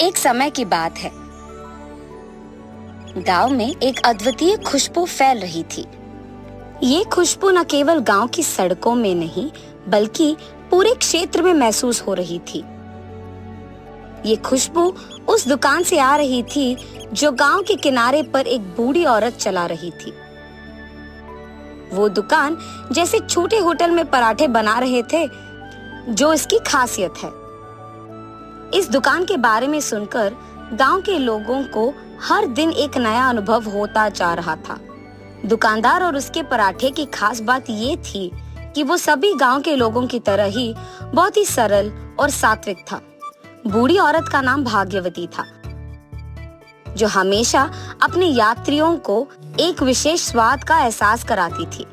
एक समय की बात है। गांव में एक अद्वितीय खुशबू फैल रही थी। ये खुशबू न केवल गांव की सड़कों में नहीं, बल्कि पूरे क्षेत्र में महसूस हो रही थी। ये खुशबू उस दुकान से आ रही थी जो गांव के किनारे पर एक बूढ़ी औरत चला रही थी। वो दुकान जैसे छोटे होटल में पराठे बना रहे थे, जो इसकी खासियत है। इस दुकान के बारे में सुनकर गांव के लोगों को हर दिन एक नया अनुभव होता जा रहा था। दुकानदार और उसके पराठे की खास बात ये थी कि वो सभी गांव के लोगों की तरह ही बहुत ही सरल और सात्विक था। बूढ़ी औरत का नाम भाग्यवती था, जो हमेशा अपने यात्रियों को एक विशेष स्वाद का एहसास कराती थी।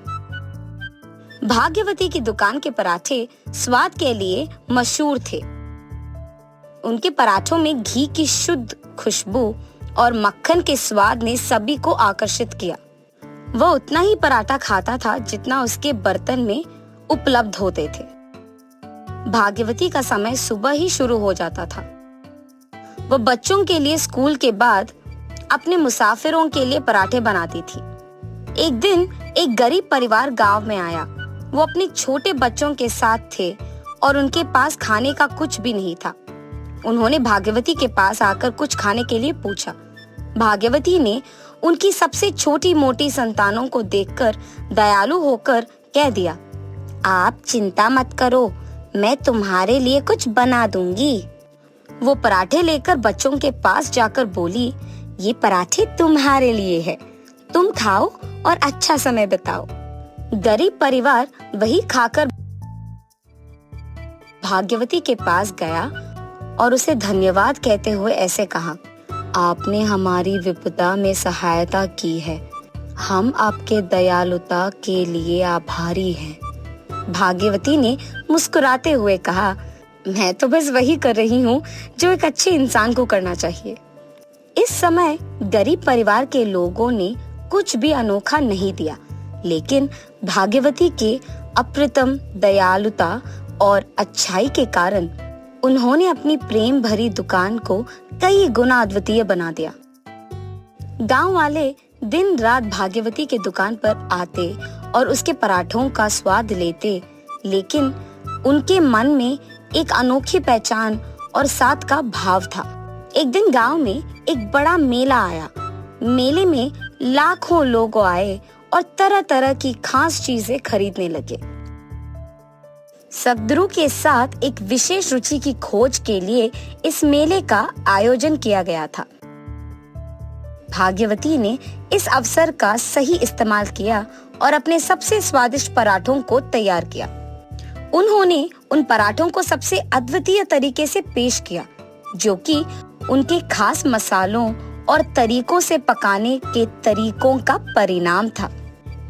भाग्यवती की दुकान के पराठे स्वाद के लिए मशहूर थे। उनके पराठों में घी की शुद्ध खुशबू और मक्खन के स्वाद ने सभी को आकर्षित किया। वह उतना ही पराठा खाता था जितना उसके बर्तन में उपलब्ध होते थे। भाग्यवती का समय सुबह ही शुरू हो जाता था। वह बच्चों के लिए स्कूल के बाद अपने मुसाफिरों के लिए पराठे बनाती थी। एक दिन एक गरीब परिवार गांव में आया। वो अपने छोटे बच्चों के साथ थे और उनके पास खाने का कुछ भी नहीं था। उन्होंने भाग्यवती के पास आकर कुछ खाने के लिए पूछा। भाग्यवती ने उनकी सबसे छोटी मोटी संतानों को देखकर दयालु होकर कह दिया, आप चिंता मत करो, मैं तुम्हारे लिए कुछ बना दूंगी। वो पराठे लेकर बच्चों के पास जाकर बोली, ये पराठे तुम्हारे लिए है, तुम खाओ और अच्छा समय बिताओ। गरीब परिवार वही खाकर भाग्यवती के पास गया और उसे धन्यवाद कहते हुए ऐसे कहा, आपने हमारी विपदा में सहायता की है, हम आपके दयालुता के लिए आभारी हैं। भाग्यवती ने मुस्कुराते हुए कहा, मैं तो बस वही कर रही हूँ जो एक अच्छे इंसान को करना चाहिए। इस समय गरीब परिवार के लोगों ने कुछ भी अनोखा नहीं दिया, लेकिन भाग्यवती के अप्रतिम दयालुता और अच्छाई के कारण उन्होंने अपनी प्रेम भरी दुकान को कई गुना अद्वितीय बना दिया। गांव वाले दिन रात भाग्यवती के दुकान पर आते और उसके पराठों का स्वाद लेते, लेकिन उनके मन में एक अनोखी पहचान और साथ का भाव था। एक दिन गांव में एक बड़ा मेला आया। मेले में लाखों लोग आए और तरह तरह की खास चीजें खरीदने लगे। सद्गुरु के साथ एक विशेष रुचि की खोज के लिए इस मेले का आयोजन किया गया था। भाग्यवती ने इस अवसर का सही इस्तेमाल किया और अपने सबसे स्वादिष्ट पराठों को तैयार किया। उन्होंने उन पराठों को सबसे अद्वितीय तरीके से पेश किया, जो कि उनके खास मसालों और तरीकों से पकाने के तरीकों का परिणाम था।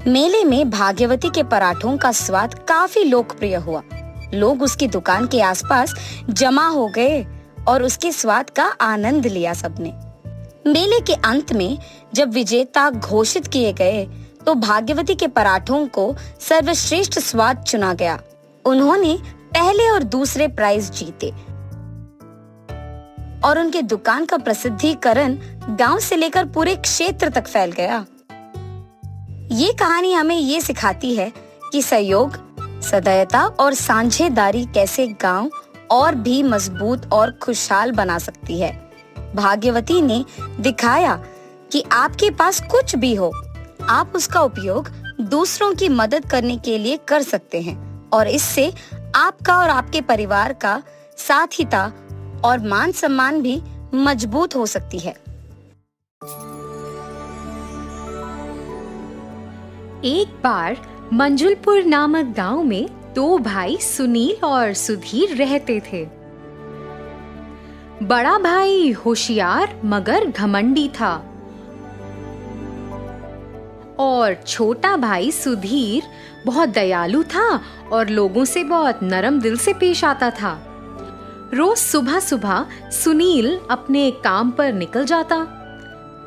मेले में भाग्यवती के पराठों का स्वाद काफी लोकप्रिय हुआ। लोग उसकी दुकान के आसपास जमा हो गए और उसके स्वाद का आनंद लिया सबने। मेले के अंत में जब विजेता घोषित किए गए तो भाग्यवती के पराठों को सर्वश्रेष्ठ स्वाद चुना गया। उन्होंने पहले और दूसरे प्राइज जीते और उनके दुकान का प्रसिद्धीकरण गांव से लेकर पूरे क्षेत्र तक फैल गया। ये कहानी हमें ये सिखाती है कि सहयोग, सदयता और साझेदारी कैसे गांव और भी मजबूत और खुशहाल बना सकती है। भाग्यवती ने दिखाया कि आपके पास कुछ भी हो, आप उसका उपयोग दूसरों की मदद करने के लिए कर सकते हैं और इससे आपका और आपके परिवार का साथीता और मान सम्मान भी मजबूत हो सकती है। एक बार मंजुलपुर नामक गांव में दो भाई सुनील और सुधीर रहते थे। बड़ा भाई होशियार मगर घमंडी था और छोटा भाई सुधीर बहुत दयालु था और लोगों से बहुत नरम दिल से पेश आता था। रोज सुबह सुबह सुनील अपने काम पर निकल जाता,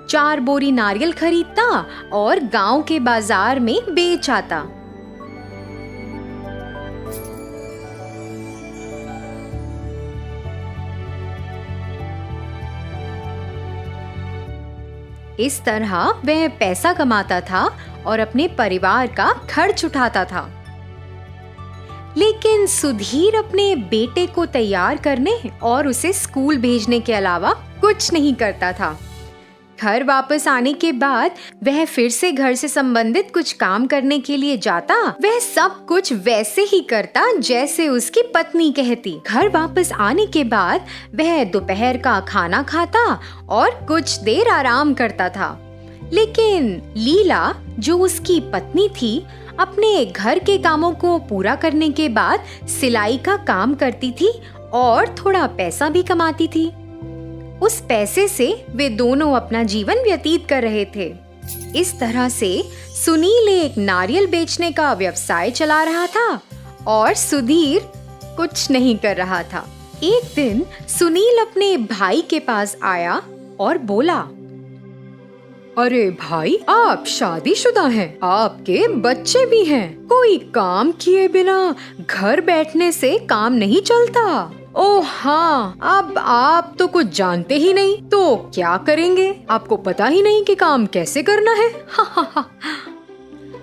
4 बोरी नारियल खरीदता और गांव के बाजार में बेच आता। इस तरह वह पैसा कमाता था और अपने परिवार का खर्च उठाता था। लेकिन सुधीर अपने बेटे को तैयार करने और उसे स्कूल भेजने के अलावा कुछ नहीं करता था। घर वापस आने के बाद वह फिर से घर से संबंधित कुछ काम करने के लिए जाता। वह सब कुछ वैसे ही करता जैसे उसकी पत्नी कहती। घर वापस आने के बाद वह दोपहर का खाना खाता और कुछ देर आराम करता था। लेकिन लीला, जो उसकी पत्नी थी, अपने घर के कामों को पूरा करने के बाद सिलाई का काम करती थी और थोड़ा पैसा भी कमाती थी। उस पैसे से वे दोनों अपना जीवन व्यतीत कर रहे थे। इस तरह से सुनील एक नारियल बेचने का व्यवसाय चला रहा था और सुधीर कुछ नहीं कर रहा था। एक दिन सुनील अपने भाई के पास आया और बोला, अरे भाई, आप शादीशुदा हैं, आपके बच्चे भी हैं, कोई काम किए बिना घर बैठने से काम नहीं चलता। ओह हाँ, अब आप तो कुछ जानते ही नहीं, तो क्या करेंगे? आपको पता ही नहीं कि काम कैसे करना है।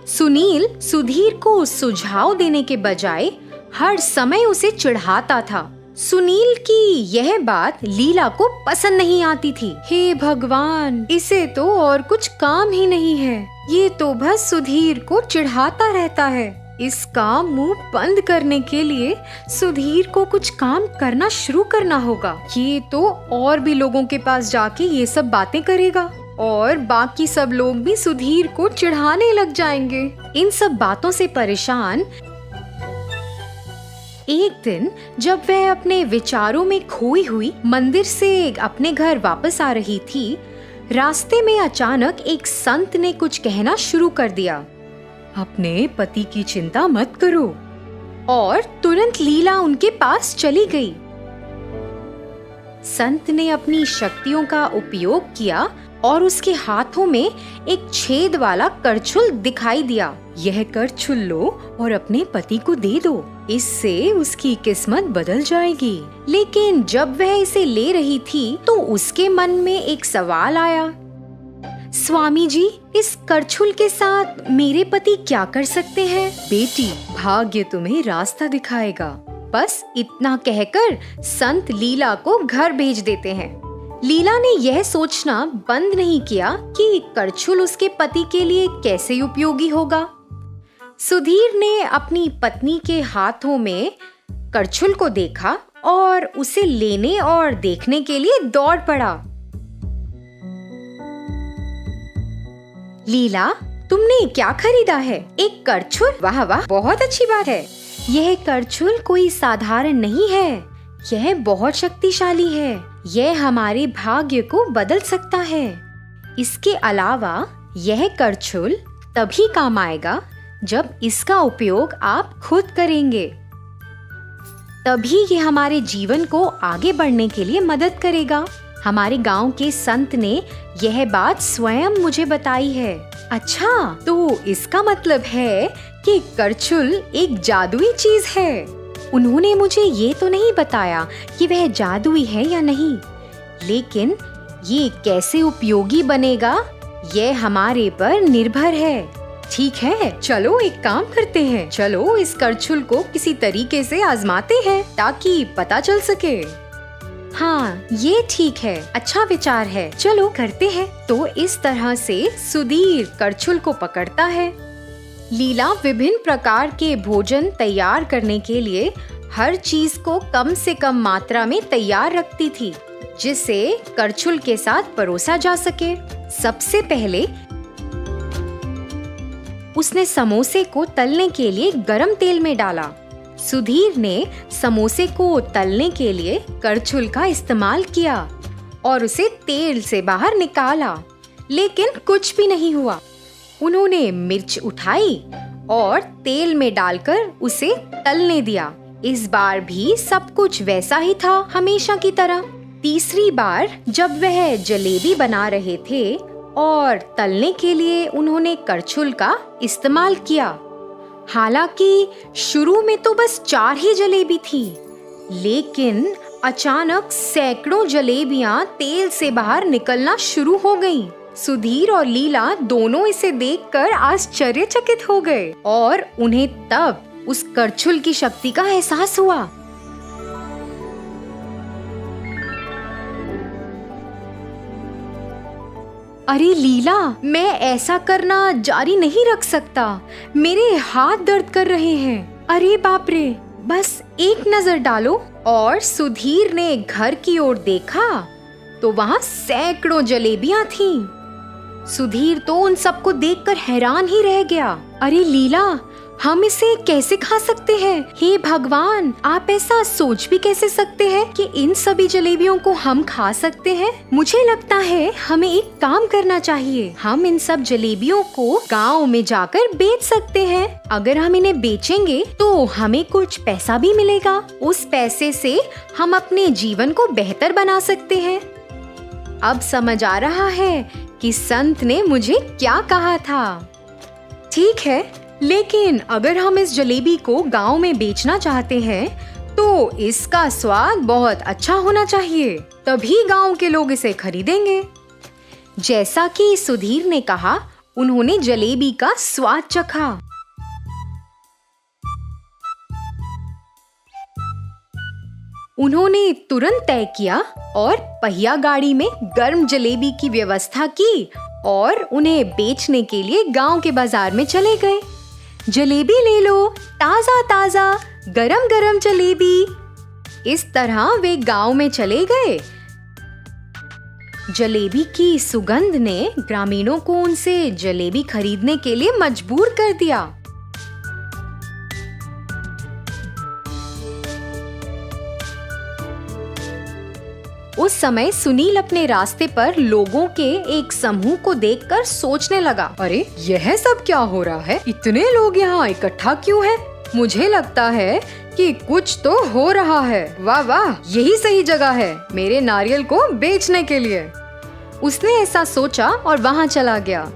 सुनील सुधीर को सुझाव देने के बजाय हर समय उसे चिढ़ाता था। सुनील की यह बात लीला को पसंद नहीं आती थी। हे भगवान, इसे तो और कुछ काम ही नहीं है, ये तो बस सुधीर को चिढ़ाता रहता है। इसका मुंह बंद करने के लिए सुधीर को कुछ काम करना शुरू करना होगा। ये तो और भी लोगों के पास जाके ये सब बातें करेगा और बाकी सब लोग भी सुधीर को चिढ़ाने लग जाएंगे। इन सब बातों से परेशान एक दिन जब वह अपने विचारों में खोई हुई मंदिर से अपने घर वापस आ रही थी, रास्ते में अचानक एक संत ने कुछ कहना शुरू कर दिया। अपने पति की चिंता मत करो। और तुरंत लीला उनके पास चली गई। संत ने अपनी शक्तियों का उपयोग किया और उसके हाथों में एक छेद वाला करछुल दिखाई दिया। यह करछुल लो और अपने पति को दे दो, इससे उसकी किस्मत बदल जाएगी। लेकिन जब वह इसे ले रही थी तो उसके मन में एक सवाल आया। स्वामी जी, इस करछुल के साथ मेरे पति क्या कर सकते हैं? बेटी, भाग्य तुम्हें रास्ता दिखाएगा। बस इतना कहकर संत लीला को घर भेज देते हैं। लीला ने यह सोचना बंद नहीं किया कि करछुल उसके पति के लिए कैसे उपयोगी होगा। सुधीर ने अपनी पत्नी के हाथों में करछुल को देखा और उसे लेने और देखने के लिए दौड़ पड़ा। लीला, तुमने क्या खरीदा है? एक करछुल? वाह वाह, बहुत अच्छी बात है। यह करछुल कोई साधारण नहीं है, यह बहुत शक्तिशाली है। यह हमारे भाग्य को बदल सकता है। इसके अलावा यह करछुल तभी काम आएगा जब इसका उपयोग आप खुद करेंगे। तभी ये हमारे जीवन को आगे बढ़ने के लिए मदद करेगा। हमारे गांव के संत ने यह बात स्वयं मुझे बताई है। अच्छा, तो इसका मतलब है कि करछुल एक जादुई चीज है। उन्होंने मुझे ये तो नहीं बताया कि वह जादुई है या नहीं, लेकिन ये कैसे उपयोगी बनेगा यह हमारे पर निर्भर है। ठीक है, चलो एक काम करते हैं। चलो इस करछुल को किसी तरीके से आजमाते हैं ताकि पता चल सके। हाँ, ये ठीक है, अच्छा विचार है, चलो करते हैं। तो इस तरह से सुधीर करछुल को पकड़ता है। लीला विभिन्न प्रकार के भोजन तैयार करने के लिए हर चीज को कम से कम मात्रा में तैयार रखती थी, जिसे करछुल के साथ परोसा जा सके। सबसे पहले उसने समोसे को तलने के लिए गरम तेल में डाला। सुधीर ने समोसे को तलने के लिए करछुल का इस्तेमाल किया और उसे तेल से बाहर निकाला, लेकिन कुछ भी नहीं हुआ। उन्होंने मिर्च उठाई और तेल में डालकर उसे तलने दिया। इस बार भी सब कुछ वैसा ही था, हमेशा की तरह। तीसरी बार जब वह जलेबी बना रहे थे और तलने के लिए उन्होंने करछुल का इस्तेमाल किया। हालांकि शुरू में तो बस 4 ही जलेबी थी, लेकिन अचानक सैकड़ों जलेबियां तेल से बाहर निकलना शुरू हो गईं। सुधीर और लीला दोनों इसे देखकर आश्चर्यचकित हो गए और उन्हें तब उस करछुल की शक्ति का एहसास हुआ। अरे लीला, मैं ऐसा करना जारी नहीं रख सकता, मेरे हाथ दर्द कर रहे हैं। अरे बाप रे, बस एक नजर डालो। और सुधीर ने घर की ओर देखा तो वहां सैकड़ों जलेबियां थीं। सुधीर तो उन सबको देखकर हैरान ही रह गया। अरे लीला, हम इसे कैसे खा सकते हैं? हे भगवान, आप ऐसा सोच भी कैसे सकते हैं कि इन सभी जलेबियों को हम खा सकते हैं? मुझे लगता है हमें एक काम करना चाहिए। हम इन सब जलेबियों को गांव में जाकर बेच सकते हैं। अगर हम इन्हें बेचेंगे तो हमें कुछ पैसा भी मिलेगा। उस पैसे से हम अपने जीवन को बेहतर बना सकते हैं। अब समझ आ रहा है कि संत ने मुझे क्या कहा था। ठीक है, लेकिन अगर हम इस जलेबी को गांव में बेचना चाहते हैं तो इसका स्वाद बहुत अच्छा होना चाहिए, तभी गांव के लोग इसे खरीदेंगे। जैसा कि सुधीर ने कहा, उन्होंने जलेबी का स्वाद चखा। उन्होंने तुरंत तय किया और पहिया गाड़ी में गर्म जलेबी की व्यवस्था की और उन्हें बेचने के लिए गांव के बाजार में चले गए। जलेबी ले लो, ताजा ताजा गरम गरम जलेबी। इस तरह वे गांव में चले गए। जलेबी की सुगंध ने ग्रामीणों को उनसे जलेबी खरीदने के लिए मजबूर कर दिया। उस समय सुनील अपने रास्ते पर लोगों के एक समूह को देखकर सोचने लगा, अरे यह सब क्या हो रहा है? इतने लोग यहाँ इकट्ठा क्यों हैं? मुझे लगता है कि कुछ तो हो रहा है। वाह वाह, यही सही जगह है मेरे नारियल को बेचने के लिए। उसने ऐसा सोचा और वहां चला गया।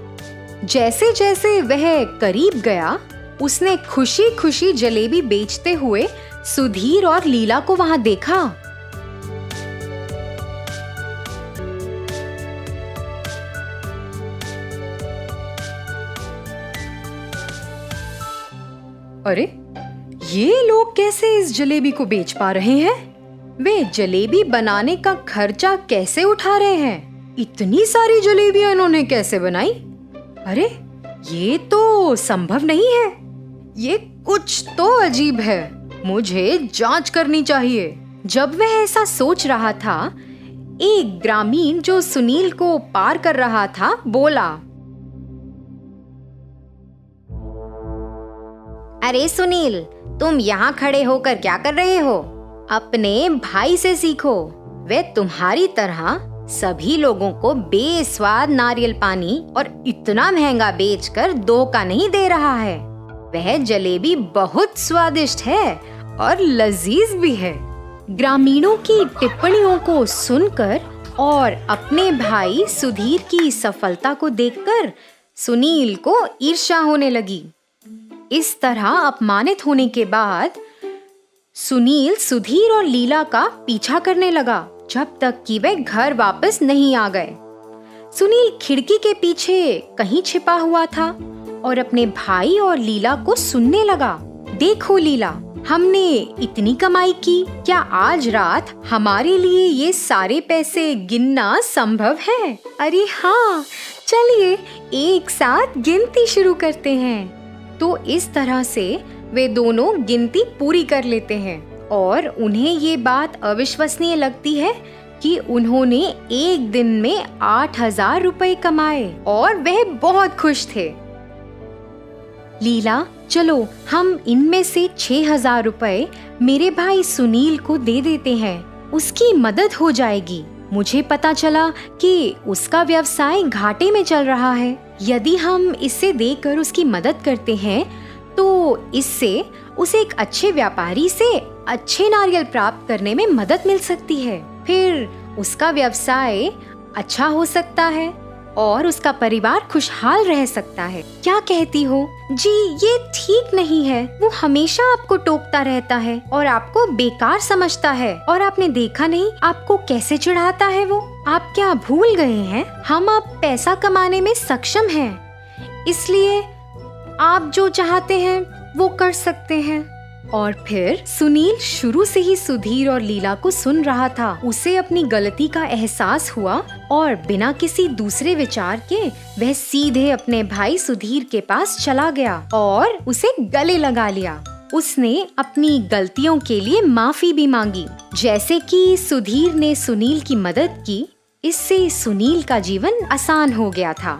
जैसे जैसे वह करीब गया, उसने खुशी खुशी जलेबी बेचते हुए सुधीर और लीला को वहां देखा। अरे ये लोग कैसे इस जलेबी को बेच पा रहे हैं? वे जलेबी बनाने का खर्चा कैसे उठा रहे हैं? इतनी सारी जलेबियां इन्होंने कैसे बनाई? अरे ये तो संभव नहीं है। ये कुछ तो अजीब है, मुझे जांच करनी चाहिए। जब वह ऐसा सोच रहा था, एक ग्रामीण जो सुनील को पार कर रहा था बोला, अरे सुनील, तुम यहाँ खड़े होकर क्या कर रहे हो? अपने भाई से सीखो। वे तुम्हारी तरह सभी लोगों को बेस्वाद नारियल पानी और इतना महंगा बेचकर धोखा नहीं दे रहा है। वह जलेबी बहुत स्वादिष्ट है और लजीज भी है। ग्रामीणों की टिप्पणियों को सुनकर और अपने भाई सुधीर की सफलता को देखकर सुनील को ईर्ष्या होने लगी। इस तरह अपमानित होने के बाद सुनील सुधीर और लीला का पीछा करने लगा जब तक कि वे घर वापस नहीं आ गए। सुनील खिड़की के पीछे कहीं छिपा हुआ था और अपने भाई और लीला को सुनने लगा। देखो लीला, हमने इतनी कमाई की, क्या आज रात हमारे लिए ये सारे पैसे गिनना संभव है? अरे हाँ, चलिए एक साथ गिनती शुरू करते हैं। तो इस तरह से वे दोनों गिनती पूरी कर लेते हैं और उन्हें ये बात अविश्वसनीय लगती है कि उन्होंने एक दिन में 8,000 रुपए कमाए और वह बहुत खुश थे। लीला, चलो हम इनमें से 6,000 रुपए मेरे भाई सुनील को दे देते हैं, उसकी मदद हो जाएगी। मुझे पता चला कि उसका व्यवसाय घाटे में चल रहा है। यदि हम इसे देकर उसकी मदद करते हैं तो इससे उसे एक अच्छे व्यापारी से अच्छे नारियल प्राप्त करने में मदद मिल सकती है। फिर उसका व्यवसाय अच्छा हो सकता है और उसका परिवार खुशहाल रह सकता है। क्या कहती हो? जी, ये ठीक नहीं है। वो हमेशा आपको टोकता रहता है और आपको बेकार समझता है और आपने देखा नहीं आपको कैसे चिढ़ाता है वो। आप क्या भूल गए हैं, हम अब पैसा कमाने में सक्षम हैं, इसलिए आप जो चाहते हैं वो कर सकते हैं। और फिर सुनील शुरू से ही सुधीर और लीला को सुन रहा था। उसे अपनी गलती का एहसास हुआ और बिना किसी दूसरे विचार के वह सीधे अपने भाई सुधीर के पास चला गया और उसे गले लगा लिया। उसने अपनी गलतियों के लिए माफी भी मांगी। जैसे कि सुधीर ने सुनील की मदद की, इससे सुनील का जीवन आसान हो गया था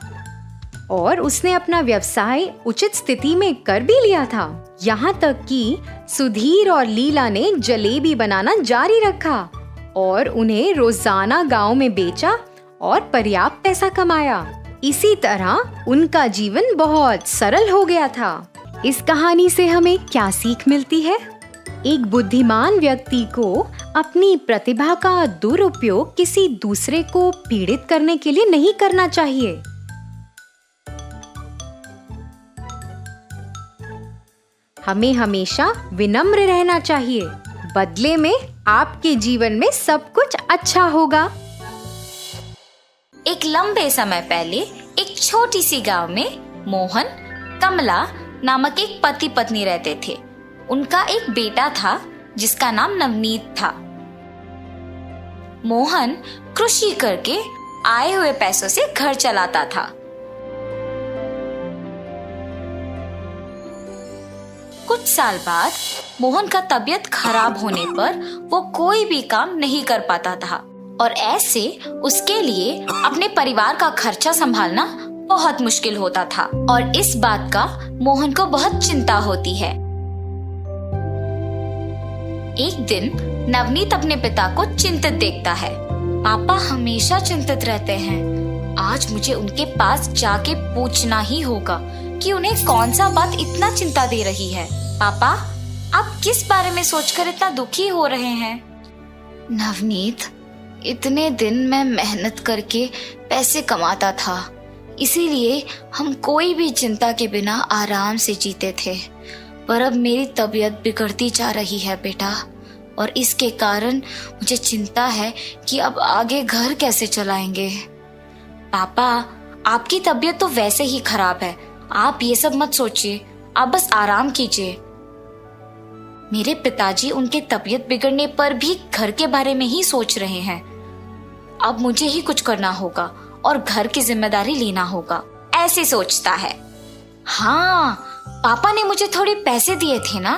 और उसने अपना व्यवसाय उचित स्थिति में कर भी लिया था। यहाँ तक कि सुधीर और लीला ने जलेबी बनाना जारी रखा और उन्हें रोजाना गांव में बेचा और पर्याप्त पैसा कमाया। इसी तरह उनका जीवन बहुत सरल हो गया था। इस कहानी से हमें क्या सीख मिलती है? एक बुद्धिमान व्यक्ति को अपनी प्रतिभा का दुरुपयोग किसी दूसरे को पीड़ित करने के लिए नहीं करना चाहिए। हमें हमेशा विनम्र रहना चाहिए, बदले में आपके जीवन में सब कुछ अच्छा होगा। एक लंबे समय पहले एक छोटी सी गांव में मोहन, कमला नामक एक पति पत्नी रहते थे। उनका एक बेटा था जिसका नाम नवनीत था। मोहन कृषि करके आए हुए पैसों से घर चलाता था। कुछ साल बाद मोहन का तबीयत खराब होने पर वो कोई भी काम नहीं कर पाता था और ऐसे उसके लिए अपने परिवार का खर्चा संभालना बहुत मुश्किल होता था और इस बात का मोहन को बहुत चिंता होती है। एक दिन नवनीत अपने पिता को चिंतित देखता है। पापा हमेशा चिंतित रहते हैं। आज मुझे उनके पास जाके पूछना ही होगा कि उन्हें कौन सा बात इतना चिंता दे रही है। पापा, आप किस बारे में सोचकर इतना दुखी हो रहे हैं? नवनीत, इतने दिन मैं मेहनत करके पैसे कमाता था, इसीलिए हम कोई भी चिंता के बिना आराम से जीते थे। पर अब मेरी तबीयत बिगड़ती जा रही है बेटा, और इसके कारण मुझे चिंता है कि अब आगे घर कैसे चलाएंगे। पापा, आपकी तबीयत तो वैसे ही खराब है, आप ये सब मत सोचिए, आप बस आराम कीजिए। मेरे पिताजी उनके तबीयत बिगड़ने पर भी घर के बारे में ही सोच रहे हैं। अब मुझे ही कुछ करना होगा और घर की जिम्मेदारी लेना होगा, ऐसे सोचता है। हाँ, पापा ने मुझे थोड़े पैसे दिए थे ना,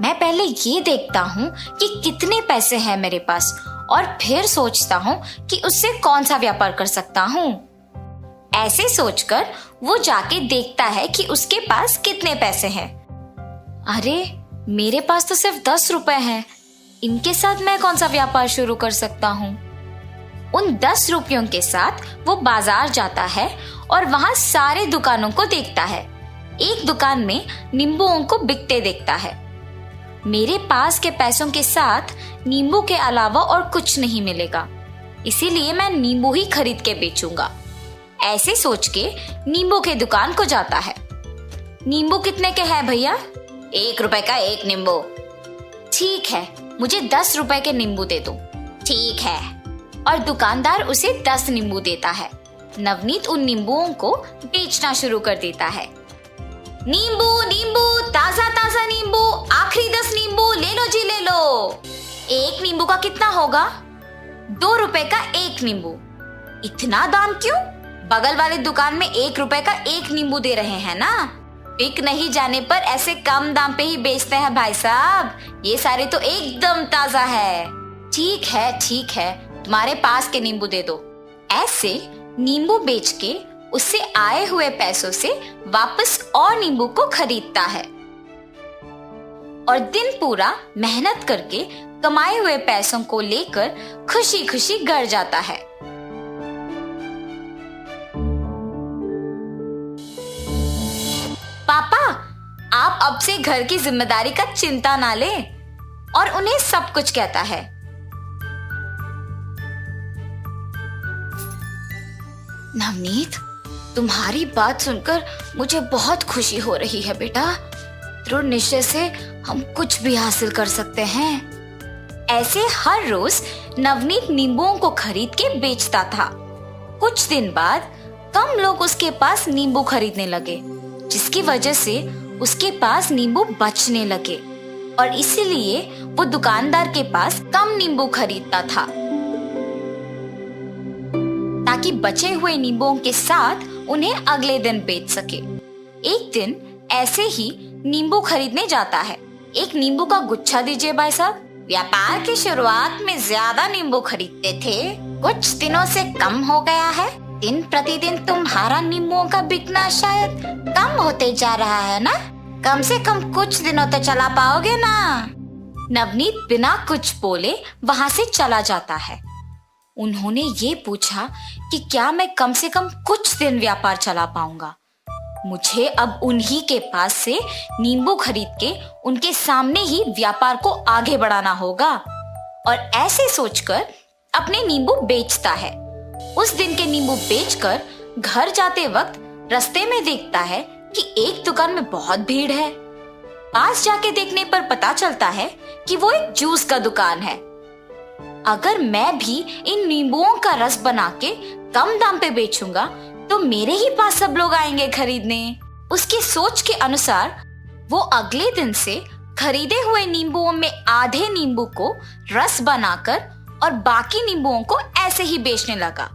मैं पहले ये देखता हूँ कि कितने पैसे हैं मेरे पास और फिर सोचता हूँ कि उससे कौन सा व्यापार कर सकता हूँ। ऐसे सोचकर वो जाके देखता है कि उसके पास कितने पैसे हैं। अरे, मेरे पास तो सिर्फ 10 रुपए हैं, इनके साथ मैं कौन सा व्यापार शुरू कर सकता हूँ। उन 10 रुपयों के साथ वो बाजार जाता है और वहाँ सारे दुकानों को देखता है। एक दुकान में नींबुओं को बिकते देखता है। मेरे पास के पैसों के साथ नींबू के अलावा और कुछ नहीं मिलेगा, इसीलिए मैं नींबू ही खरीद के बेचूंगा। ऐसे सोच के नींबू के दुकान को जाता है। नींबू कितने के हैं भैया? 1 रुपए का एक नींबू। ठीक है, मुझे 10 रुपए के नींबू दे दो। ठीक है, और दुकानदार उसे 10 नींबू देता है। नवनीत उन नींबुओं को बेचना शुरू कर देता है। नींबू नींबू, ताजा ताजा नींबू, आखिरी 10 नींबू ले लो जी, ले लो। एक नींबू का कितना होगा? 2 रुपए का एक नींबू। इतना दाम क्यों? बगल वाले दुकान में 1 रुपए का एक नींबू दे रहे हैं ना। बिक नहीं जाने पर ऐसे कम दाम पे ही बेचते हैं भाई साहब, ये सारे तो एकदम ताजा है। ठीक है, तुम्हारे पास के नींबू दे दो। ऐसे नींबू बेच के उससे आए हुए पैसों से वापस और नींबू को खरीदता है और दिन पूरा मेहनत करके कमाए हुए पैसों को लेकर खुशी खुशी घर जाता है। पापा, आप अब से घर की जिम्मेदारी का चिंता ना लें, और उन्हें सब कुछ कहता है। नवनीत, तुम्हारी बात सुनकर मुझे बहुत खुशी हो रही है बेटा। दृढ़ निश्चय से हम कुछ भी हासिल कर सकते हैं। ऐसे हर रोज नवनीत नींबुओं को खरीद के बेचता था। कुछ दिन बाद कम लोग उसके पास नींबू खरीदने लगे, जिसकी वजह से उसके पास नींबू बचने लगे और इसीलिए वो दुकानदार के पास कम नींबू खरीदता था, ताकि बचे हुए नींबुओं के साथ उन्हें अगले दिन बेच सके। एक दिन ऐसे ही नींबू खरीदने जाता है। एक नींबू का गुच्छा दीजिए भाई साहब। व्यापार की शुरुआत में ज्यादा नींबू खरीदते थे, कुछ दिनों से कम हो गया है। दिन प्रतिदिन तुम्हारा नींबुओं का बिकना शायद कम होते जा रहा है ना? कम से कम कुछ दिनों तो चला पाओगे ना? नवनीत बिना कुछ बोले वहाँ से चला जाता है। उन्होंने ये पूछा कि क्या मैं कम से कम कुछ दिन व्यापार चला पाऊंगा? मुझे अब उन्हीं के पास से नींबू खरीद के उनके सामने ही व्यापार को आगे बढ़ाना होगा। और ऐसे सोचकर अपने नींबू बेचता है। उस दिन के नींबू बेचकर घर जाते वक्त रास्ते में देखता है कि एक दुकान में बहुत भीड़ है। पास जाके देखने पर पता चलता है कि वो एक जूस का दुकान है। अगर मैं भी इन नींबुओं का रस बना के कम दाम पे बेचूंगा तो मेरे ही पास सब लोग आएंगे खरीदने। उसकी सोच के अनुसार वो अगले दिन से खरीदे हुए नींबुओं में आधे नींबू को रस बनाकर और बाकी नींबुओं को ऐसे ही बेचने लगा।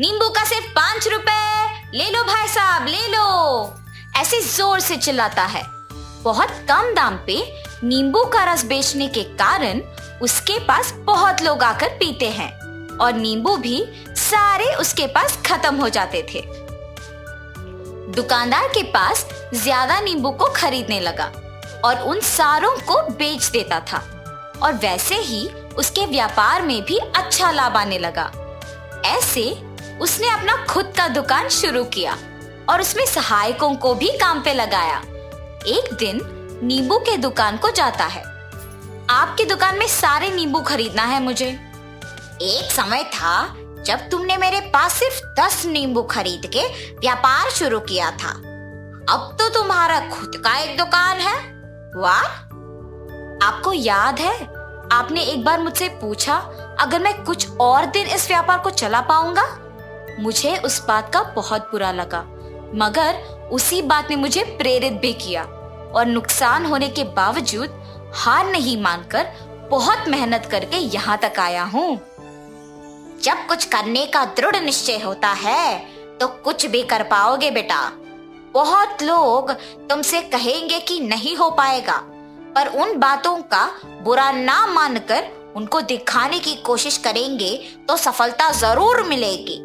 नींबू का सिर्फ 5 रुपए, ले लो भाई साहब ले लो, ऐसे जोर से चिल्लाता है। बहुत कम दाम पे नींबू का रस बेचने के कारण उसके पास बहुत लोग आकर पीते हैं और नींबू भी सारे उसके पास खत्म हो जाते थे। दुकानदार के पास ज्यादा नींबू को खरीदने लगा और उन सारों को बेच देता था और वैसे ही उसके व्यापार में भी अच्छा लाभ आने लगा। ऐसे उसने अपना खुद का दुकान शुरू किया और उसमें सहायकों को भी काम पे लगाया। एक दिन नींबू के दुकान को जाता है। आपकी दुकान में सारे नींबू खरीदना है मुझे। एक समय था जब तुमने मेरे पास सिर्फ 10 नींबू खरीद के व्यापार शुरू किया था। अब तो तुम्हारा खुद का एक दुकान है। वाह! आपको याद है आपने एक बार मुझसे पूछा अगर मैं कुछ और दिन इस व्यापार को चला पाऊंगा? मुझे उस बात का बहुत बुरा लगा, मगर उसी बात ने मुझे प्रेरित भी किया और नुकसान होने के बावजूद हार नहीं मानकर बहुत मेहनत करके यहाँ तक आया हूँ। जब कुछ करने का दृढ़ निश्चय होता है तो कुछ भी कर पाओगे बेटा। बहुत लोग तुमसे कहेंगे कि नहीं हो पाएगा, पर उन बातों का बुरा ना मानकर उनको दिखाने की कोशिश करेंगे तो सफलता जरूर मिलेगी।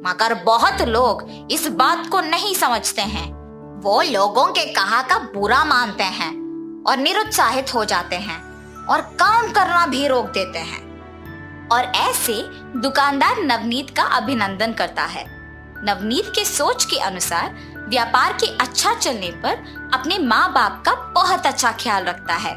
मगर बहुत लोग इस बात को नहीं समझते हैं। वो लोगों के कहा का बुरा मानते हैं और निरुत्साहित हो जाते हैं और काम करना भी रोक देते हैं। और ऐसे दुकानदार नवनीत का अभिनंदन करता है। नवनीत के सोच के अनुसार व्यापार के अच्छा चलने पर अपने माँ बाप का बहुत अच्छा ख्याल रखता है